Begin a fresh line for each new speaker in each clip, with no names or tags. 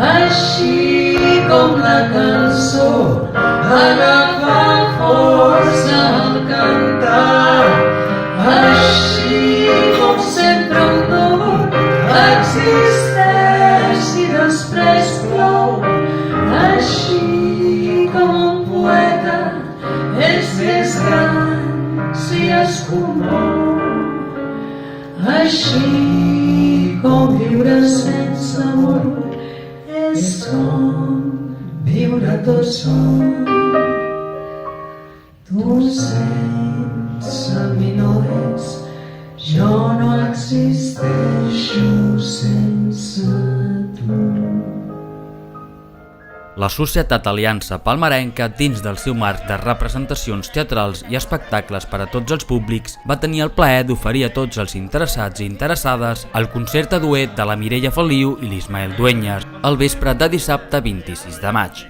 així com la cançó agafa força al cantar, així com sempre un dolor existeix i després plou, així com un poeta és més gran si es comou, així com viure sense amor és com viure tot sol. Tu sense mi no ets, jo no existeixo sense tu.
La Societat Aliança Palmerenca, dins del seu marc de representacions teatrals i espectacles per a tots els públics, va tenir el plaer d'oferir a tots els interessats i interessades el concert a duet de la Mireia Feliu i l'Ismael Dueñas el vespre de dissabte 26 de maig.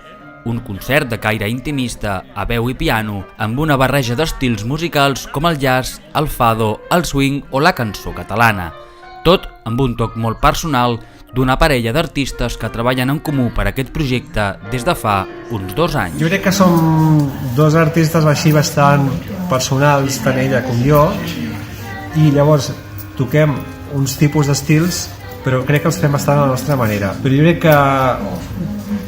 Un concert de caire intimista, a veu i piano, amb una barreja d'estils musicals com el jazz, el fado, el swing o la cançó catalana. Tot amb un toc molt personal d'una parella d'artistes que treballen en comú per a aquest projecte des de fa uns 2 anys.
Jo crec que som 2 artistes així bastant personals, tant ella com jo, i llavors toquem uns tipus d'estils, però crec que els fem bastant a la nostra manera. Però jo crec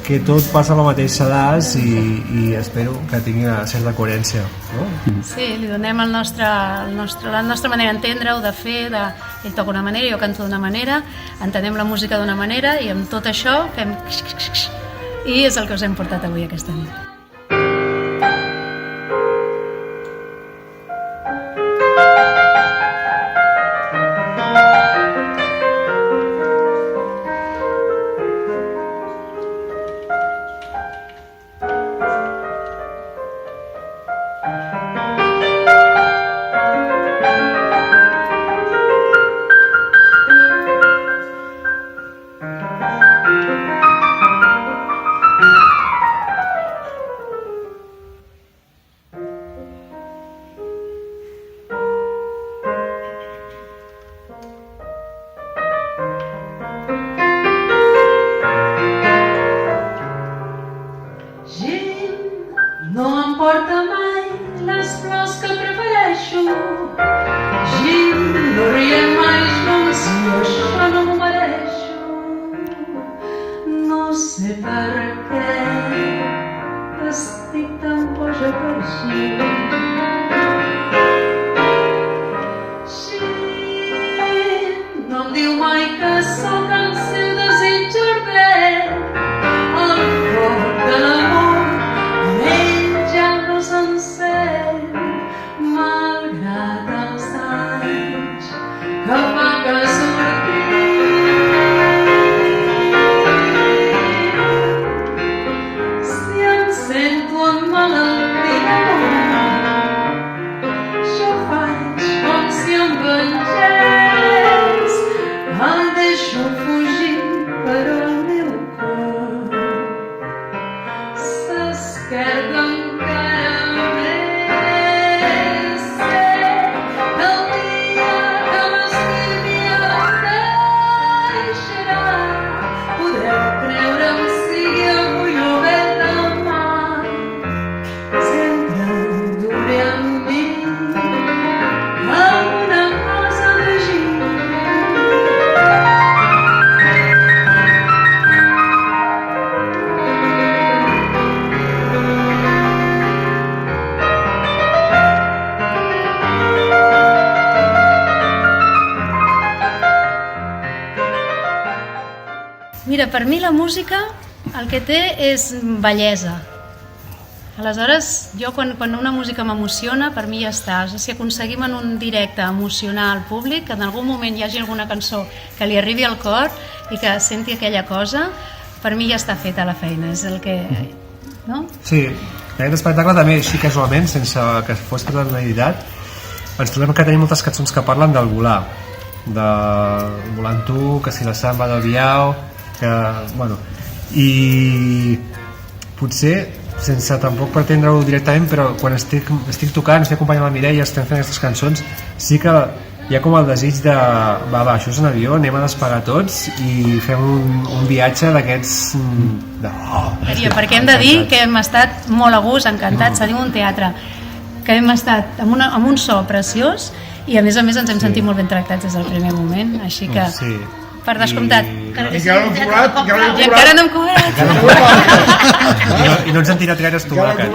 que tot passa al mateix sedàs i espero que tingui una certa coherència, no?
Sí, li donem la nostra manera d'entendre-ho, de fer, ell toca una manera, jo canto d'una manera, entenem la música d'una manera i amb tot això fem i és el que us hem portat avui aquesta nit.
No em porta mai les flors que prefereixo. Gim, no riem mai junts i això no m'ho mereixo. No sé per què estic tan boja per Gim. Gim no em diu mai que sóc el seu desig ardent. El foc de l'amor malgrat els anys que fa que sortim. Si em sento emmalaltida, jo faig com si em vengés, el deixo fugir però el meu cor s'esquerda encara.
Mira, per mi la música el que té és bellesa. Aleshores, jo quan una música m'emociona, per mi ja està. Si aconseguim en un directe emocionar al públic, que en algun moment hi hagi alguna cançó que li arribi al cor i que senti aquella cosa, per mi ja està feta la feina. És el que... no?
Sí, aquest espectacle també, així casualment, sense que fos per l'unanitat, ens trobem que tenim moltes cançons que parlen del volar. De volar amb tu, que si la samba del Biau, que, bueno, i potser sense tampoc pretendre-ho directament, però quan estic tocant, estic acompanyant la Mireia, estem fent aquestes cançons, sí que hi ha com el desig de va, això és un avió, anem a despegar tots i fem un viatge d'aquests
perquè hem de dir que hem estat molt a gust, encantats, tenim un teatre que hem estat amb un so preciós i a més ens hem sentit molt ben tractats des del primer moment, així que per descomptat
I encara no hem cobrat
i encara no hem cobrat
i no ens han tirat gaire tomàquet.